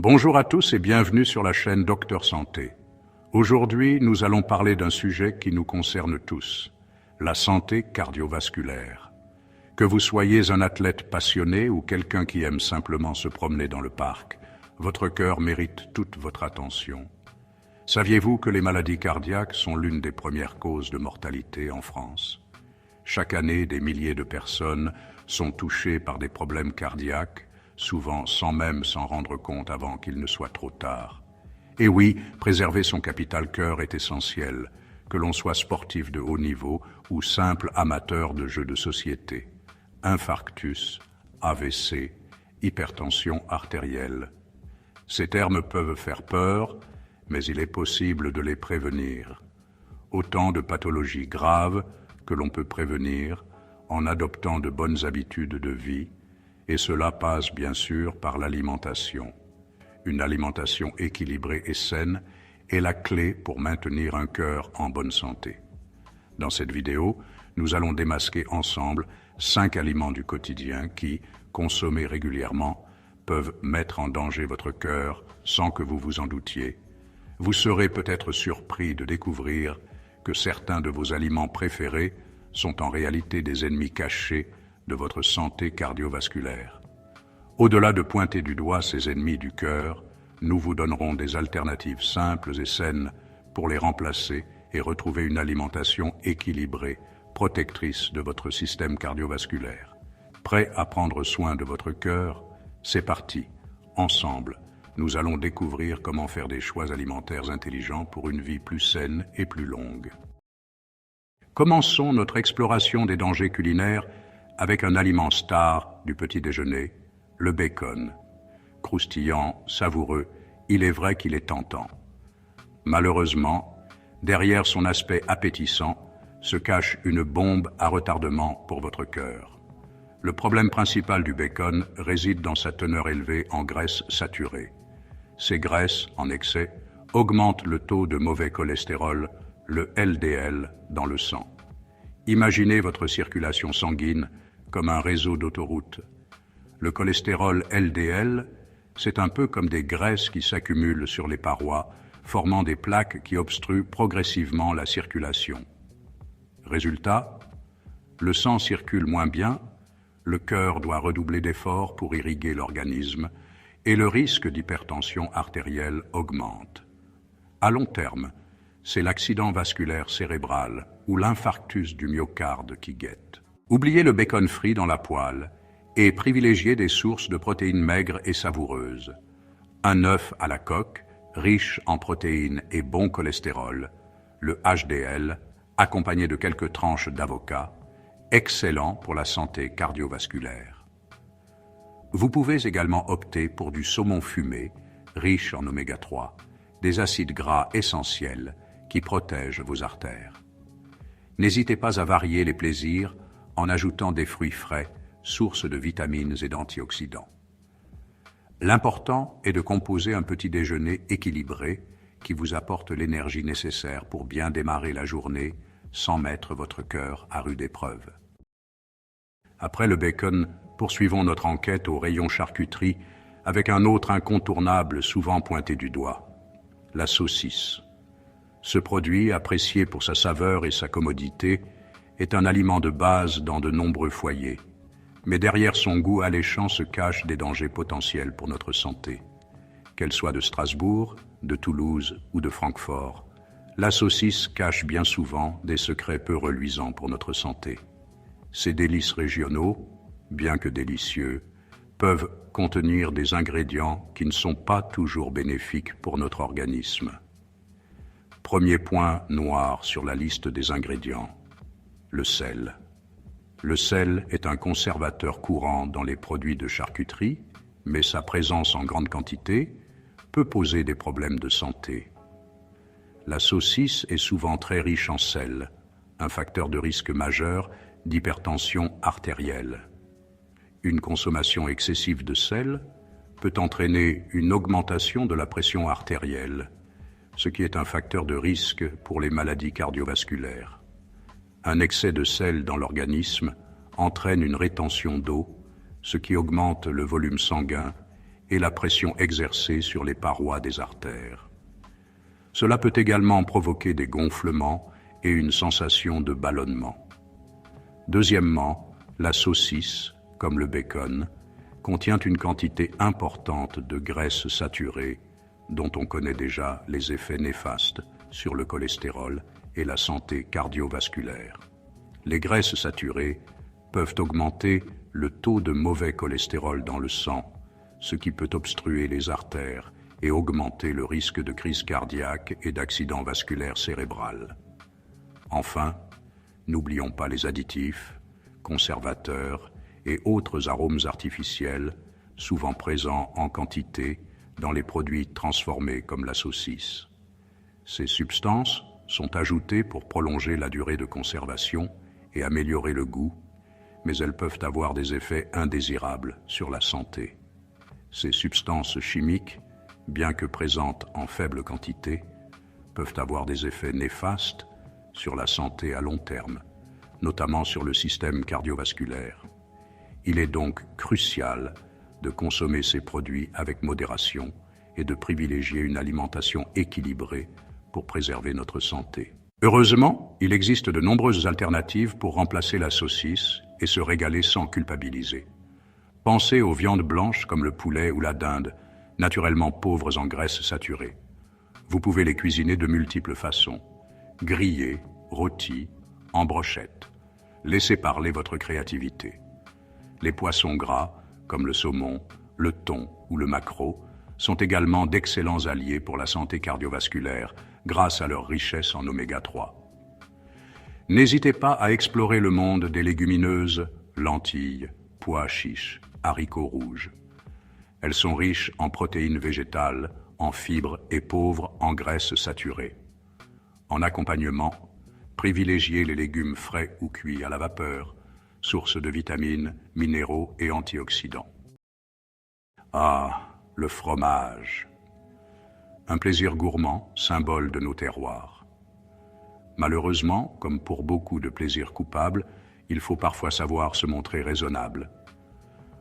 Bonjour à tous et bienvenue sur la chaîne Docteur Santé. Aujourd'hui, nous allons parler d'un sujet qui nous concerne tous, la santé cardiovasculaire. Que vous soyez un athlète passionné ou quelqu'un qui aime simplement se promener dans le parc, votre cœur mérite toute votre attention. Saviez-vous que les maladies cardiaques sont l'une des premières causes de mortalité en France? Chaque année, des milliers de personnes sont touchées par des problèmes cardiaques, souvent sans même s'en rendre compte avant qu'il ne soit trop tard. Et oui, préserver son capital cœur est essentiel, que l'on soit sportif de haut niveau ou simple amateur de jeux de société. Infarctus, AVC, hypertension artérielle. Ces termes peuvent faire peur, mais il est possible de les prévenir. Autant de pathologies graves que l'on peut prévenir en adoptant de bonnes habitudes de vie, et cela passe bien sûr par l'alimentation. Une alimentation équilibrée et saine est la clé pour maintenir un cœur en bonne santé. Dans cette vidéo, nous allons démasquer ensemble 5 aliments du quotidien qui, consommés régulièrement, peuvent mettre en danger votre cœur sans que vous vous en doutiez. Vous serez peut-être surpris de découvrir que certains de vos aliments préférés sont en réalité des ennemis cachés de votre santé cardiovasculaire. Au-delà de pointer du doigt ces ennemis du cœur, nous vous donnerons des alternatives simples et saines pour les remplacer et retrouver une alimentation équilibrée, protectrice de votre système cardiovasculaire. Prêt à prendre soin de votre cœur? C'est parti. Ensemble, nous allons découvrir comment faire des choix alimentaires intelligents pour une vie plus saine et plus longue. Commençons notre exploration des dangers culinaires avec un aliment star du petit déjeuner, le bacon. Croustillant, savoureux, il est vrai qu'il est tentant. Malheureusement, derrière son aspect appétissant, se cache une bombe à retardement pour votre cœur. Le problème principal du bacon réside dans sa teneur élevée en graisses saturées. Ces graisses, en excès, augmentent le taux de mauvais cholestérol, le LDL, dans le sang. Imaginez votre circulation sanguine comme un réseau d'autoroutes. Le cholestérol LDL, c'est un peu comme des graisses qui s'accumulent sur les parois, formant des plaques qui obstruent progressivement la circulation. Résultat, le sang circule moins bien, le cœur doit redoubler d'efforts pour irriguer l'organisme, et le risque d'hypertension artérielle augmente. À long terme, c'est l'accident vasculaire cérébral ou l'infarctus du myocarde qui guette. Oubliez le bacon frit dans la poêle et privilégiez des sources de protéines maigres et savoureuses. Un œuf à la coque, riche en protéines et bon cholestérol, le HDL, accompagné de quelques tranches d'avocat, excellent pour la santé cardiovasculaire. Vous pouvez également opter pour du saumon fumé, riche en oméga 3, des acides gras essentiels qui protègent vos artères. N'hésitez pas à varier les plaisirs en ajoutant des fruits frais, source de vitamines et d'antioxydants. L'important est de composer un petit déjeuner équilibré qui vous apporte l'énergie nécessaire pour bien démarrer la journée sans mettre votre cœur à rude épreuve. Après le bacon, poursuivons notre enquête au rayon charcuterie avec un autre incontournable souvent pointé du doigt, la saucisse. Ce produit, apprécié pour sa saveur et sa commodité, est un aliment de base dans de nombreux foyers. Mais derrière son goût alléchant se cachent des dangers potentiels pour notre santé. Qu'elle soit de Strasbourg, de Toulouse ou de Francfort, la saucisse cache bien souvent des secrets peu reluisants pour notre santé. Ces délices régionaux, bien que délicieux, peuvent contenir des ingrédients qui ne sont pas toujours bénéfiques pour notre organisme. Premier point noir sur la liste des ingrédients, le sel. Le sel est un conservateur courant dans les produits de charcuterie, mais sa présence en grande quantité peut poser des problèmes de santé. La saucisse est souvent très riche en sel, un facteur de risque majeur d'hypertension artérielle. Une consommation excessive de sel peut entraîner une augmentation de la pression artérielle, ce qui est un facteur de risque pour les maladies cardiovasculaires. Un excès de sel dans l'organisme entraîne une rétention d'eau, ce qui augmente le volume sanguin et la pression exercée sur les parois des artères. Cela peut également provoquer des gonflements et une sensation de ballonnement. Deuxièmement, la saucisse, comme le bacon, contient une quantité importante de graisses saturées dont on connaît déjà les effets néfastes sur le cholestérol et la santé cardiovasculaire. Les graisses saturées peuvent augmenter le taux de mauvais cholestérol dans le sang, ce qui peut obstruer les artères et augmenter le risque de crise cardiaque et d'accident vasculaire cérébral. Enfin, n'oublions pas les additifs, conservateurs et autres arômes artificiels, souvent présents en quantité dans les produits transformés comme la saucisse. Ces substances sont ajoutées pour prolonger la durée de conservation et améliorer le goût, mais elles peuvent avoir des effets indésirables sur la santé. Ces substances chimiques, bien que présentes en faible quantité, peuvent avoir des effets néfastes sur la santé à long terme, notamment sur le système cardiovasculaire. Il est donc crucial de consommer ces produits avec modération et de privilégier une alimentation équilibrée pour préserver notre santé. Heureusement, il existe de nombreuses alternatives pour remplacer la saucisse et se régaler sans culpabiliser. Pensez aux viandes blanches comme le poulet ou la dinde, naturellement pauvres en graisses saturées. Vous pouvez les cuisiner de multiples façons: grillées, rôties, en brochettes. Laissez parler votre créativité. Les poissons gras, comme le saumon, le thon ou le maquereau, sont également d'excellents alliés pour la santé cardiovasculaire grâce à leur richesse en oméga 3. N'hésitez pas à explorer le monde des légumineuses, lentilles, pois chiches, haricots rouges. Elles sont riches en protéines végétales, en fibres et pauvres en graisses saturées. En accompagnement, privilégiez les légumes frais ou cuits à la vapeur, source de vitamines, minéraux et antioxydants. Ah, le fromage! Un plaisir gourmand, symbole de nos terroirs. Malheureusement, comme pour beaucoup de plaisirs coupables, il faut parfois savoir se montrer raisonnable.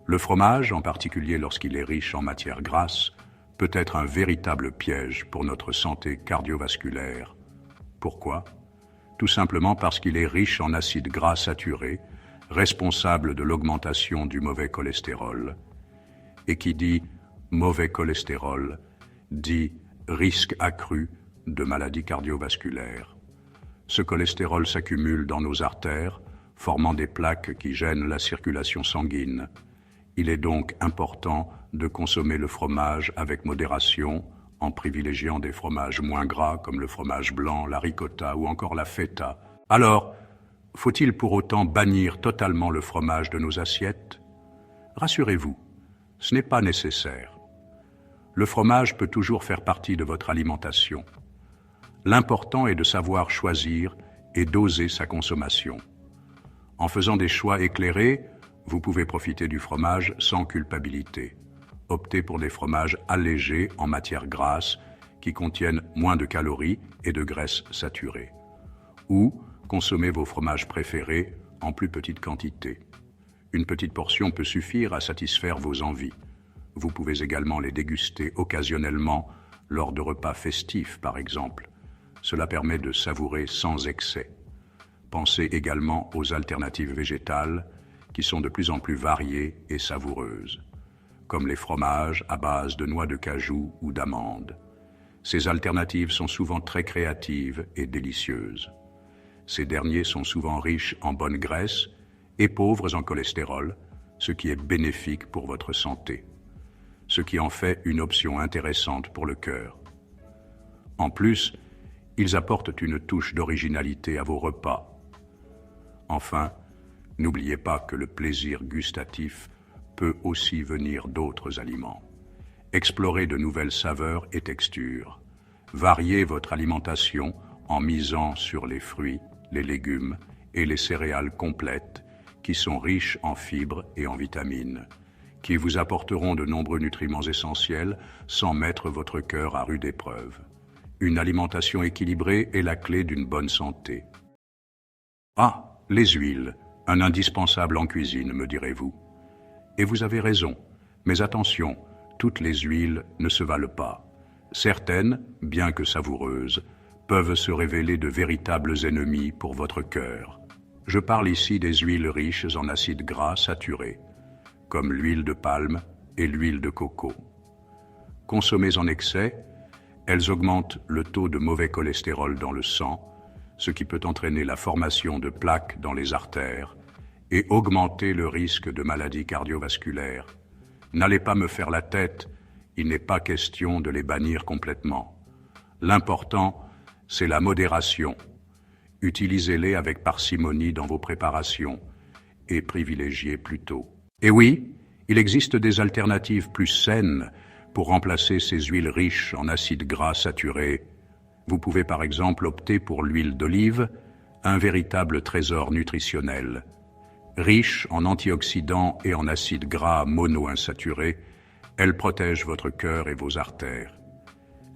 Le fromage, en particulier lorsqu'il est riche en matières grasses, peut être un véritable piège pour notre santé cardiovasculaire. Pourquoi? Tout simplement parce qu'il est riche en acides gras saturés, responsable de l'augmentation du mauvais cholestérol. Et qui dit mauvais cholestérol, dit risque accru de maladies cardiovasculaires. Ce cholestérol s'accumule dans nos artères, formant des plaques qui gênent la circulation sanguine. Il est donc important de consommer le fromage avec modération, en privilégiant des fromages moins gras comme le fromage blanc, la ricotta ou encore la feta. Alors, faut-il pour autant bannir totalement le fromage de nos assiettes? Rassurez-vous, ce n'est pas nécessaire. Le fromage peut toujours faire partie de votre alimentation. L'important est de savoir choisir et doser sa consommation. En faisant des choix éclairés, vous pouvez profiter du fromage sans culpabilité. Optez pour des fromages allégés en matières grasses qui contiennent moins de calories et de graisses saturées. Ou consommez vos fromages préférés en plus petite quantité. Une petite portion peut suffire à satisfaire vos envies. Vous pouvez également les déguster occasionnellement lors de repas festifs, par exemple. Cela permet de savourer sans excès. Pensez également aux alternatives végétales qui sont de plus en plus variées et savoureuses, comme les fromages à base de noix de cajou ou d'amandes. Ces alternatives sont souvent très créatives et délicieuses. Ces derniers sont souvent riches en bonnes graisses et pauvres en cholestérol, ce qui est bénéfique pour votre santé, ce qui en fait une option intéressante pour le cœur. En plus, ils apportent une touche d'originalité à vos repas. Enfin, n'oubliez pas que le plaisir gustatif peut aussi venir d'autres aliments. Explorez de nouvelles saveurs et textures. Variez votre alimentation en misant sur les fruits, les légumes et les céréales complètes qui sont riches en fibres et en vitamines, qui vous apporteront de nombreux nutriments essentiels sans mettre votre cœur à rude épreuve. Une alimentation équilibrée est la clé d'une bonne santé. Ah, les huiles, un indispensable en cuisine, me direz-vous. Et vous avez raison, mais attention, toutes les huiles ne se valent pas. Certaines, bien que savoureuses, peuvent se révéler de véritables ennemis pour votre cœur. Je parle ici des huiles riches en acides gras saturés, comme l'huile de palme et l'huile de coco. Consommées en excès, elles augmentent le taux de mauvais cholestérol dans le sang, ce qui peut entraîner la formation de plaques dans les artères et augmenter le risque de maladies cardiovasculaires. N'allez pas me faire la tête, il n'est pas question de les bannir complètement. L'important, c'est la modération. Utilisez-les avec parcimonie dans vos préparations et privilégiez plutôt. Et oui, il existe des alternatives plus saines pour remplacer ces huiles riches en acides gras saturés. Vous pouvez par exemple opter pour l'huile d'olive, un véritable trésor nutritionnel. Riche en antioxydants et en acides gras monoinsaturés, elle protège votre cœur et vos artères.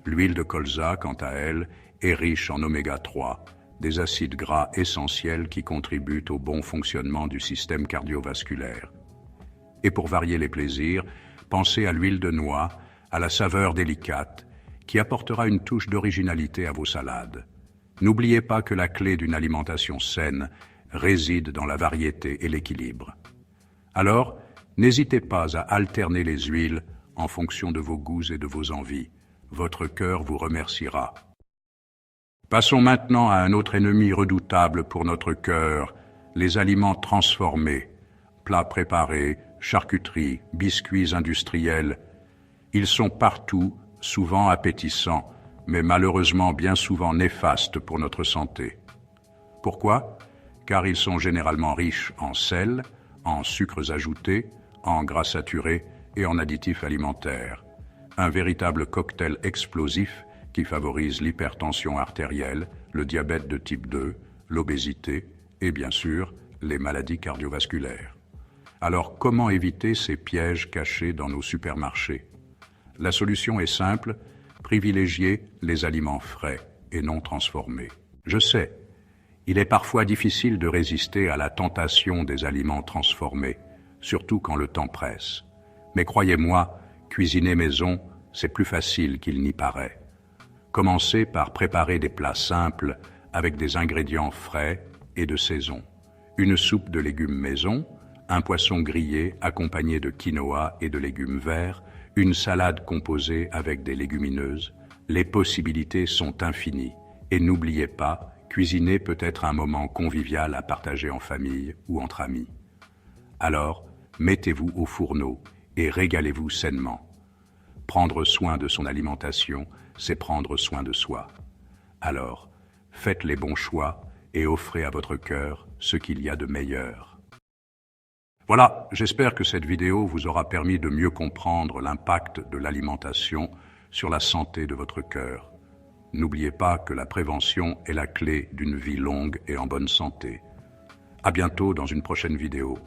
L'huile de colza, quant à elle, est riche en oméga 3, des acides gras essentiels qui contribuent au bon fonctionnement du système cardiovasculaire. Et pour varier les plaisirs, pensez à l'huile de noix, à la saveur délicate, qui apportera une touche d'originalité à vos salades. N'oubliez pas que la clé d'une alimentation saine réside dans la variété et l'équilibre. Alors, n'hésitez pas à alterner les huiles en fonction de vos goûts et de vos envies. Votre cœur vous remerciera. Passons maintenant à un autre ennemi redoutable pour notre cœur, les aliments transformés, plats préparés, charcuteries, biscuits industriels. Ils sont partout, souvent appétissants, mais malheureusement bien souvent néfastes pour notre santé. Pourquoi ? Car ils sont généralement riches en sel, en sucres ajoutés, en gras saturés et en additifs alimentaires. Un véritable cocktail explosif qui favorise l'hypertension artérielle, le diabète de type 2, l'obésité et bien sûr les maladies cardiovasculaires. Alors comment éviter ces pièges cachés dans nos supermarchés ? La solution est simple, privilégiez les aliments frais et non transformés. Je sais, il est parfois difficile de résister à la tentation des aliments transformés, surtout quand le temps presse. Mais croyez-moi, cuisiner maison, c'est plus facile qu'il n'y paraît. Commencez par préparer des plats simples avec des ingrédients frais et de saison. Une soupe de légumes maison, un poisson grillé accompagné de quinoa et de légumes verts, une salade composée avec des légumineuses. Les possibilités sont infinies. Et n'oubliez pas, cuisiner peut être un moment convivial à partager en famille ou entre amis. Alors, mettez-vous au fourneau et régalez-vous sainement. Prendre soin de son alimentation, c'est prendre soin de soi. Alors, faites les bons choix et offrez à votre cœur ce qu'il y a de meilleur. Voilà, j'espère que cette vidéo vous aura permis de mieux comprendre l'impact de l'alimentation sur la santé de votre cœur. N'oubliez pas que la prévention est la clé d'une vie longue et en bonne santé. À bientôt dans une prochaine vidéo.